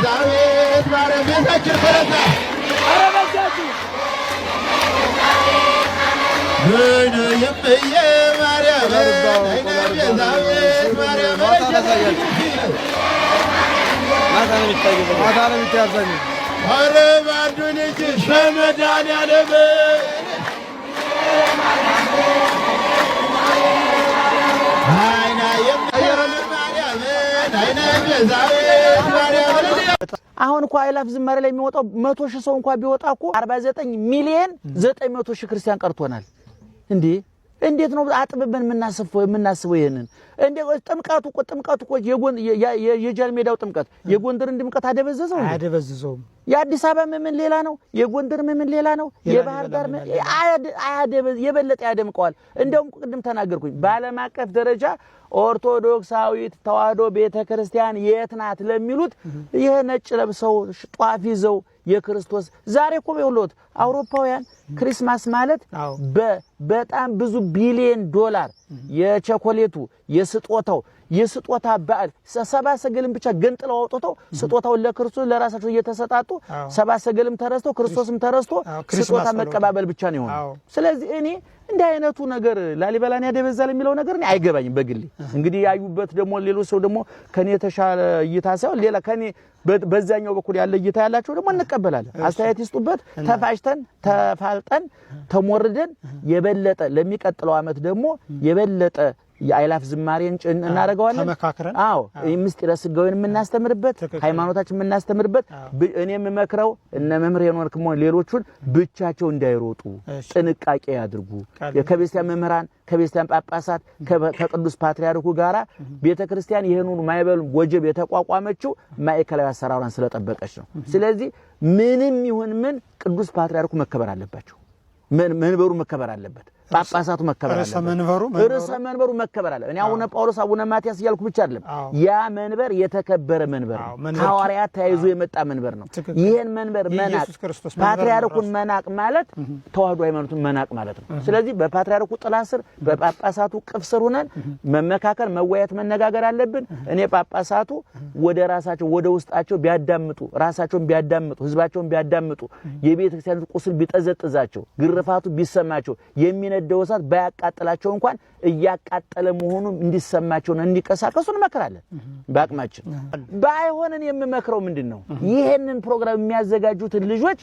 ቤዛዊት ማርያም ቤታችን ፈረሰ አረጋጋቱ ወይኔ የምዬ ማርያም ቤዛዊት ማርያም ማታ ነው የሚታዘኝ አረ ባዱ ልጅ ሸመዳንያለም አይና የምዬ ማርያም አይና ቤዛዊት ማርያም አሁን እኮ አይላፍ ዝማሬ ላይ የሚወጣው 100,000 ሰው እንኳን ቢወጣ እኮ 49 ሚሊዮን 900,000 ክርስቲያን ቀርቶናል እንዴ እንዴት ነው አጥብበን የምናስበው ይሄንን እንዴ ጥምቀቱ እኮ የጃል ሜዳው ጥምቀት የጎንደርን ድምቀት አደበዘዘው የአዲስ አበባ ምን ሌላ ነው የጎንደር ምን ሌላ ነው የባህር ዳር የበለጠ ያደምቀዋል እንደውም ቅድም ተናገርኩኝ በዓለም አቀፍ ደረጃ ኦርቶዶክሳዊት ተዋህዶ ቤተክርስቲያን የት ናት ለሚሉት ይሄ ነጭ ለብሰው ጧፍ ይዘው የክርስቶስ ዛሬ እኮ ይወሎት አውሮፓውያን ክሪስማስ ማለት በጣም ብዙ ቢሊዮን ዶላር የቸኮሌቱ የስጦታ በዓል ሰባ ሰገልም ብቻ ገንጥለው አውጥተው ስጦታው ለክርስቶስ ለራሳቸው እየተሰጣጡ ሰባ ሰገልም ተረስተው ክርስቶስም ተረስቶ ስጦታ መቀባበል ብቻ ነው የሆነው ስለዚህ እኔ እንደ አይነቱ ነገር ላሊበላን ያደበዛል የሚለው ነገር እኔ አይገባኝም በግሌ እንግዲህ ያዩበት ደግሞ ሌሎች ሰው ደግሞ ከኔ ተሻለ እይታ ሳይሆን ሌላ ከኔ በዛኛው በኩል ያለ እይታ ያላቸው ደግሞ እንቀበላለን አስተያየት ይስጡበት ተፋጭተን ተፋልጠን ተሞርደን የበለጠ ለሚቀጥለው አመት ደግሞ የበለጠ የአይላፍ ዝማሬን እናረጋዋለን ተመካከረን አዎ ምስጢረ ስጋዌን የምናስተምርበት ሃይማኖታችን የምናስተምርበት እኔም መክረው እነ መምህር ሄኖክም ሌሎቹን ብቻቸው እንዳይሮጡ ጥንቃቄ ያድርጉ የከቤስቲያን መምህራን ከቤስቲያን ጳጳሳት ከቅዱስ ፓትርያርኩ ጋራ ቤተክርስቲያን ይሄንን ማይበል ወጀብ የተቋቋመችው ማዕከላዊ አሰራሯን ስለጠበቀች ነው ስለዚህ ምንም ይሁን ምን ቅዱስ ፓትርያርኩ መከበር አለባቸው መንበሩ መከበር አለበት ጳጳሳቱ መከበር አለበት ርዕሰ መንበሩ መከበር አለበት እኔ አቡነ ጳውሎስ አቡነ ማቲያስ ይያልኩ ብቻ አይደለም ያ መንበር የተከበረ መንበር ነው ሐዋርያት ተያይዞ የመጣ መንበር ነው ይሄን መንበር መናቅ ፓትርያርኩን መናቅ ማለት ተዋህዶ ሃይማኖቱን መናቅ ማለት ነው ስለዚህ በፓትርያርኩ ጥላ ስር በጳጳሳቱ ቅፍ ስር ሆነን መመካከር መወያየት መነጋገር አለብን እኔ ጳጳሳቱ ወደ ራሳቸው ወደ ውስጣቸው ቢያዳምጡ ራሳቸውን ቢያዳምጡ ህዝባቸውን ቢያዳምጡ የቤተክርስቲያን ቁስል ቢጠዘጥዛቸው ግርፋቱ ቢሰማቸው የሚነደውሳት ባያቃጥላቸው እንኳን እያቃጠለ መሆኑ እንዲሰማቸው ነው እንዲቀሳቀሱ እንመክራለን ባቅማችን ባይሆንን የምመክረው ምንድነው ይሄንን ፕሮግራም የሚያዘጋጁት ልጆች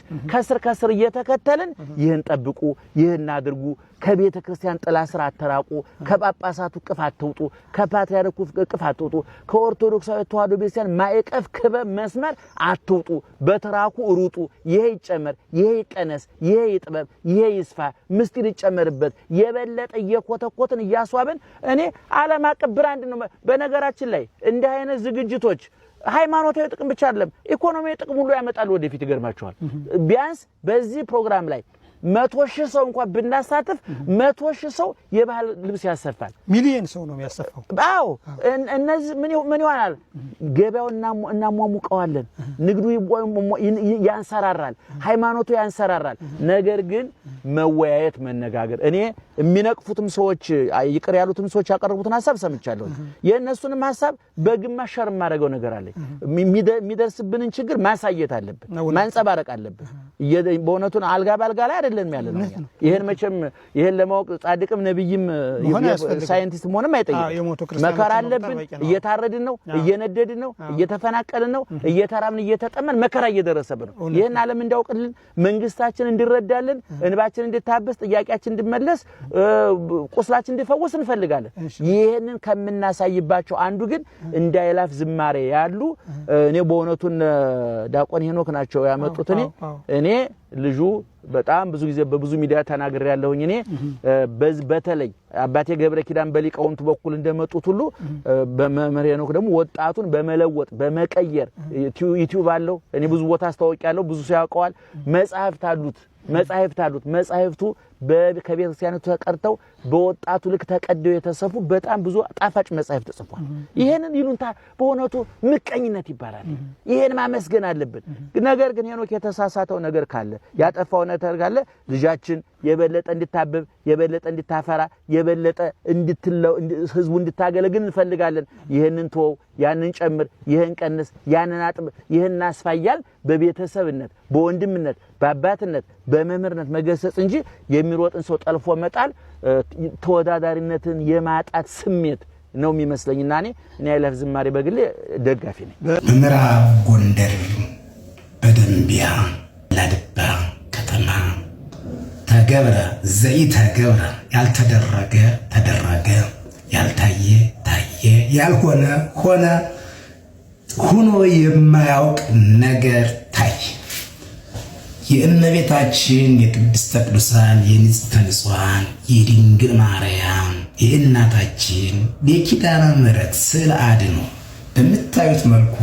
ከስር እየተከተልን ይሄን ጠብቁ ይሄን አድርጉ ከቤተክርስቲያን ጥላ ስር አተራቁ ከጳጳሳቱ ቅፍ አትውጡ ከፓትርያርኩ ቅፍ አትውጡ ከኦርቶዶክሳዊ ተዋህዶ ቤተክርስቲያን ማዕቀፍ ክበብ መስመር አትውጡ በተራኩ ሩጡ ይሄ ይጨመር ይሄ ይቀነስ ይሄ ይጥበብ ይሄ ይስፋ ምስጢር ይጨመርበት የበለጠ እየኮተኮትን እያስዋብን እኔ ዓለም አቀፍ ብራንድ ነው በነገራችን ላይ እንደ አይነት ዝግጅቶች ሃይማኖታዊ ጥቅም ብቻ አይደለም ኢኮኖሚያዊ ጥቅም ሁሉ ያመጣል ወደፊት ይገርማቸዋል ቢያንስ በዚህ ፕሮግራም ላይ 100,000 ሰው እንኳን ብናሳተፍ 100,000 ሰው የባህል ልብስ ያሰፋል ሚሊዮን ሰው ነው የሚያሰፋው አዎ እነዚህ ምን ይሆናል ገበያውና እናሟሙቀዋለን ንግዱ ያንሰራራል ሃይማኖቱ ያንሰራራል ነገር ግን መወያየት መነጋገር እኔ የሚነቅፉትም ሰዎች ይቅር ያሉትም ሰዎች ያቀርቡትን ሐሳብ ሰምቻለሁ የነሱንም ሐሳብ በግማሽ ሸር ማድረገው ነገር አለ የሚደርስብንን ችግር ማሳየት አለብን ማንጸባረቅ አለብን በእውነቱን አልጋ ባልጋ ላይ አይደለም ያለነው ይሄን መቼም ይሄን ለማወቅ ጻድቅም ነብይም ሳይንቲስት መሆንም አይጠይቅም መከራ አለብን እየታረድን ነው እየነደድን ነው እየተፈናቀልን ነው እየተራብን እየተጠመን መከራ እየደረሰብን ነው ይሄን ዓለም እንዲያውቅልን መንግስታችን እንዲረዳልን እንባችን እንድታበስ ጥያቄያችን እንዲመለስ ቁስላችን እንዲፈወስ እንፈልጋለን ይሄንን ከምናሳይባቸው አንዱ ግን እንዳይላፍ ዝማሬ ያሉ እኔ በእውነቱን ዳቆን ሄኖክ ናቸው ያመጡት እኔ ልጁ በጣም ብዙ ጊዜ በብዙ ሚዲያ ተናግሬ ያለሁኝ እኔ በተለይ አባቴ ገብረ ኪዳን በሊቃውንቱ በኩል እንደመጡት ሁሉ በመምህር ሄኖክ ደግሞ ወጣቱን በመለወጥ በመቀየር ዩቲዩብ አለው እኔ ብዙ ቦታ አስተዋውቂያለሁ ብዙ ሰው ያውቀዋል መጻሕፍት አሉት መጻሕፍቱ በከቤተክርስቲያኑ ተቀርተው በወጣቱ ልክ ተቀደው የተሰፉ በጣም ብዙ ጣፋጭ መጻሕፍት ተጽፏል ይሄንን ይሉንታ በእውነቱ ምቀኝነት ይባላል ይሄን ማመስገን አለብን ነገር ግን ሄኖክ የተሳሳተው ነገር ካለ ያጠፋው ነገር ካለ ልጃችን የበለጠ እንድታበብ የበለጠ እንድታፈራ የበለጠ እንድትለው ህዝቡ እንድታገለግል እንፈልጋለን። ይሄንን ተወው፣ ያንን ጨምር፣ ይሄን ቀንስ፣ ያንን አጥብ፣ ይሄን አስፋያል በቤተሰብነት በወንድምነት በአባትነት በመምህርነት መገሰጽ እንጂ የሚሮጥን ሰው ጠልፎ መጣል ተወዳዳሪነትን የማጣት ስሜት ነው የሚመስለኝና እኔ አይላፍ ዝማሬ በግሌ ደጋፊ ነኝ። በምዕራብ ጎንደር በደንቢያ ላድባ ከተማ ተገብረ ዘይተገብረ ያልተደረገ ተደረገ፣ ያልታየ ታየ፣ ያልሆነ ሆነ፣ ሆኖ የማያውቅ ነገር ታየ። የእመቤታችን የቅድስተ ቅዱሳን የንጽሕተ ንጹሐን የድንግል ማርያም የእናታችን የኪዳነ ምሕረት ስዕለ አድኅኖ በምታዩት መልኩ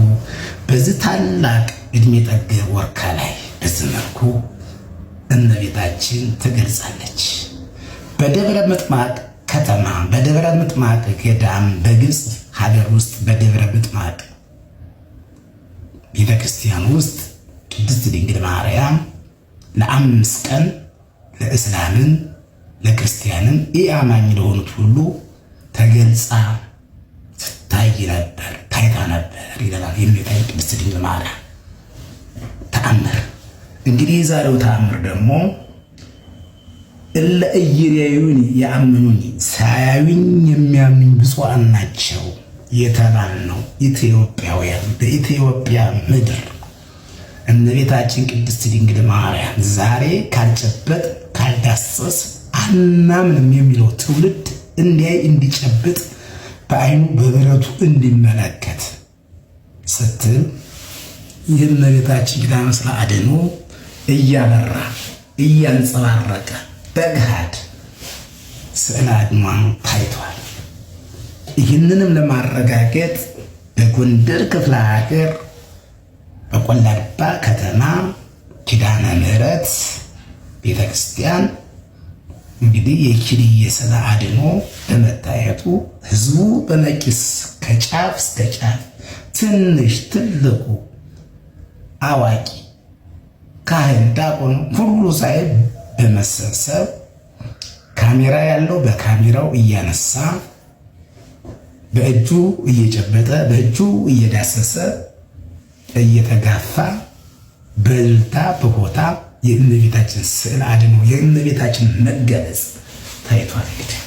በዚህ ታላቅ እድሜ ጠገብ ወርካ ላይ በዚህ መልኩ እመቤታችን ትገልጻለች። በደብረ ምጥማቅ ከተማ በደብረ ምጥማቅ ገዳም በግብፅ ሀገር ውስጥ በደብረ ምጥማቅ ቤተክርስቲያን ውስጥ ቅድስት ድንግል ማርያም ለ5 ቀን ለእስላምን ለክርስቲያንም ኢአማኝ ለሆኑት ሁሉ ተገልጻ ትታይ ነበር፣ ታይታ ነበር ይላል የሚታይ ቅድስት ድንግል ማርያም ተአምር። እንግዲህ የዛሬው ተአምር ደግሞ እለ ኢይሬዩኒ ያአምኑኒ ሳያዩኝ የሚያምኑ ብፁዓን ናቸው የተባልነው ኢትዮጵያውያን በኢትዮጵያ ምድር እመቤታችን ቅድስት ድንግል ማርያም ዛሬ ካልጨበጥ ካልዳሰስ አናምንም የሚለው ትውልድ እንዲያይ እንዲጨብጥ በአይኑ በብረቱ እንዲመለከት ስትል የእመቤታችን ኪዳነ ስዕለ አድኅኖ እያበራ እያንጸባረቀ በገሃድ ስዕለ አድኅኖ ታይቷል። ይህንንም ለማረጋገጥ በጎንደር ክፍለ ሀገር በቆላድባ ከተማ ኪዳነ ምሕረት ቤተክርስቲያን እንግዲህ የኪድየ ስዕለ አድኅኖ በመታየቱ ህዝቡ በነቂስ ከጫፍ እስከ ጫፍ ትንሽ ትልቁ አዋቂ ካህን ዲያቆን ሁሉ ሳይል በመሰብሰብ ካሜራ ያለው በካሜራው እያነሳ በእጁ እየጨበጠ በእጁ እየዳሰሰ እየተጋፋ በልታ በሆታ የእመቤታችን ስዕለ አድኅኖ የእመቤታችን መገለጽ ታይቷል። እንግዲህ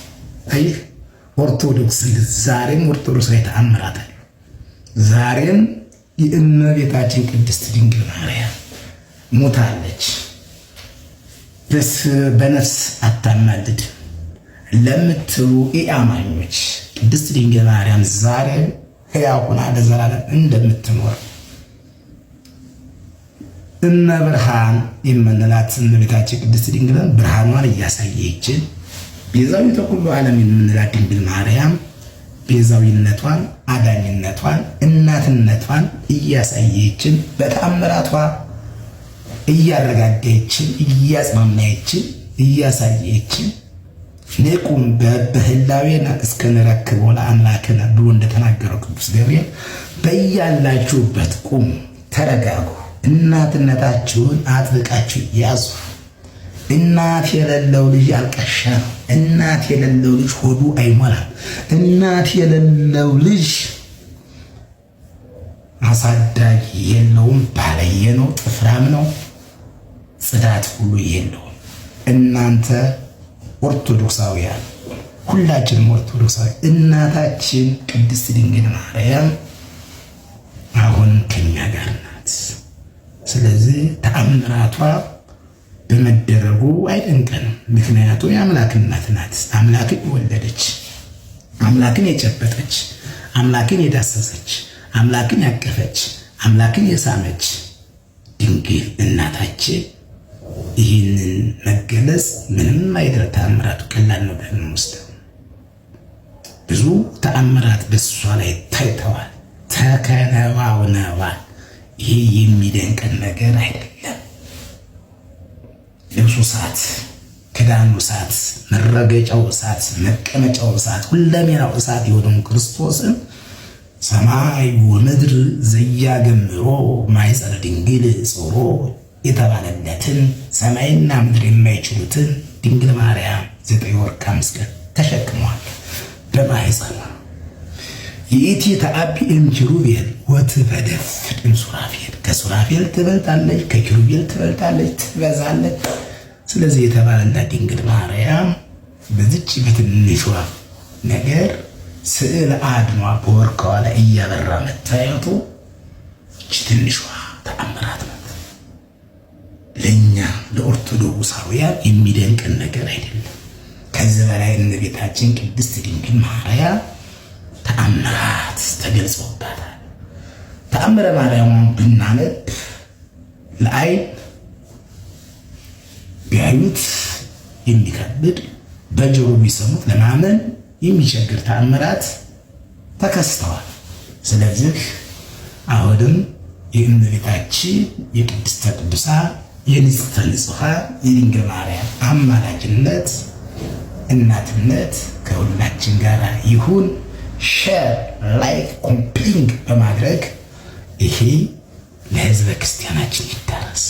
አይህ ኦርቶዶክስ ዛሬም ኦርቶዶክስ ላይ ተአምራት አለ። ዛሬም የእመቤታችን ቅድስት ድንግል ማርያም ሞታለች፣ በነፍስ አታማልድ ለምትሉ ኢአማኞች ቅድስት ድንግል ማርያም ዛሬም ሕያው ሆና ለዘላለም እንደምትኖር እመ ብርሃን የምንላት እመቤታችን ቅድስት ድንግልን ብርሃኗን እያሳየችን ቤዛዊተ ኩሉ ዓለም የምንላት ድንግል ማርያም ቤዛዊነቷን፣ አዳኝነቷን፣ እናትነቷን እያሳየችን በተአምራቷ እያረጋጋችን እያጽናናችን እያሳየችን ንቁም በህላዌነ እስከ ንረክቦ ለአምላክነ ብሎ እንደተናገረው ቅዱስ ገብርኤል በያላችሁበት ቁሙ፣ ተረጋጉ፣ እናትነታችሁን አጥብቃችሁ ያዙ። እናት የሌለው ልጅ አልቃሻ ነው። እናት የሌለው ልጅ ሆዱ አይሞላም። እናት የሌለው ልጅ አሳዳጊ የለውም፣ ባለየ ነው፣ ጥፍራም ነው፣ ጽዳት ሁሉ የለውም። እናንተ ኦርቶዶክሳውያን ሁላችንም ኦርቶዶክሳዊ እናታችን ቅድስት ድንግል ማርያም አሁን ከኛ ጋር ናት። ስለዚህ ተአምራቷ በመደረጉ አይደንቀንም። ምክንያቱም የአምላክ እናት ናት። አምላክን የወለደች፣ አምላክን የጨበጠች፣ አምላክን የዳሰሰች፣ አምላክን ያቀፈች፣ አምላክን የሳመች ድንግል እናታችን ይህንን መገለጽ ምንም አይደል። ተአምራቱ ቀላል ነው ብለን ወስደው ብዙ ተአምራት በሷ ላይ ታይተዋል፣ ተከናውነዋል። ይሄ የሚደንቀን ነገር አይደለም። ልብሱ እሳት፣ ክዳኑ እሳት፣ መረገጫው እሳት፣ መቀመጫው እሳት፣ ሁለሜናው እሳት የሆነውን ክርስቶስን ሰማይ ወምድር ዘያገምሮ ማኅፀነ ድንግል ጾሮ የተባለለትን ሰማይና ምድር የማይችሉትን ድንግል ማርያም 9 ወር ከ5 ቀን ተሸክመዋል በማኅፀኗ። ይእቲ ተአቢ እምኪሩቤል ወትፈደፍድ እምሱራፌል፣ ከሱራፌል ትበልጣለች፣ ከኪሩቤል ትበልጣለች፣ ትበዛለች። ስለዚህ የተባለና ድንግል ማርያም በዚች በትንሿ ነገር ስዕል አድኗ በወርቃዋ ላይ እያበራ መታየቱ እች ትንሿ ተአምራት ናት። ለእኛ ለኦርቶዶክሳውያን የሚደንቅን ነገር አይደለም። ከዚህ በላይ እመቤታችን ቅድስት ድንግል ማርያም ተአምራት ተገልጾባታል። ተአምረ ማርያምን ብናነብ ለአይን ቢያዩት የሚከብድ በጆሮ ቢሰሙት ለማመን የሚቸግር ተአምራት ተከስተዋል። ስለዚህ አሁንም የእመቤታችን የቅድስተ ቅዱሳን የንጽሕተ ንጹሐን የድንግል ማርያም አማላጅነት እናትነት ከሁላችን ጋር ይሁን። ሼር፣ ላይክ፣ ኮምፕሊንግ በማድረግ ይሄ ለሕዝበ ክርስቲያናችን ይዳረስ።